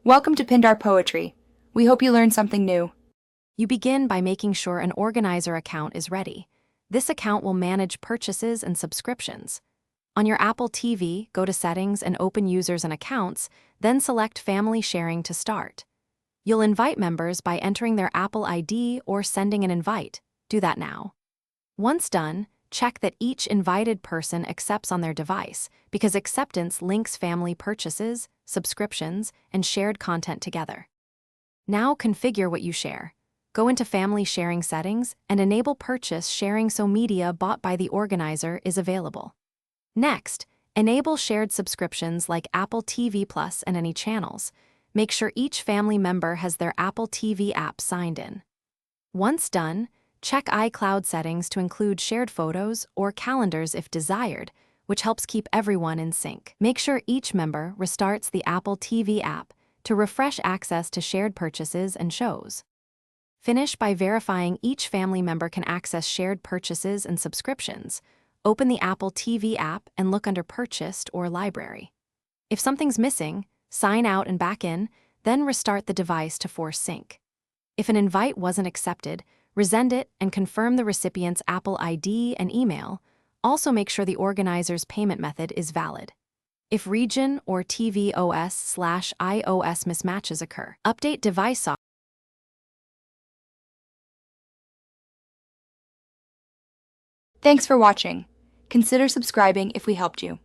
Welcome to Pindar Poetry. We hope you learned something new. You begin by making sure an organizer account is ready. This account will manage purchases and subscriptions. On your Apple TV, go to Settings and open Users and Accounts, then select Family Sharing to start. You'll invite members by entering their Apple ID or sending an invite. Do that now. Once done, check that each invited person accepts on their device, because acceptance links family purchases, subscriptions, and shared content together. Now configure what you share. Go into Family Sharing settings and enable purchase sharing so media bought by the organizer is available. Next, enable shared subscriptions like Apple TV Plus and any channels. Make sure each family member has their Apple TV app signed in. Once done, check iCloud settings to include shared photos or calendars if desired, which helps keep everyone in sync. Make sure each member restarts the Apple TV app to refresh access to shared purchases and shows. Finish by verifying each family member can access shared purchases and subscriptions. Open the Apple TV app and look under Purchased or Library. If something's missing, sign out and back in, then restart the device to force sync. If an invite wasn't accepted, resend it and confirm the recipient's Apple ID and email. Also make sure the organizer's payment method is valid. If region or tvOS/iOS mismatches occur, update device software. Thanks for watching. Consider subscribing if we helped you.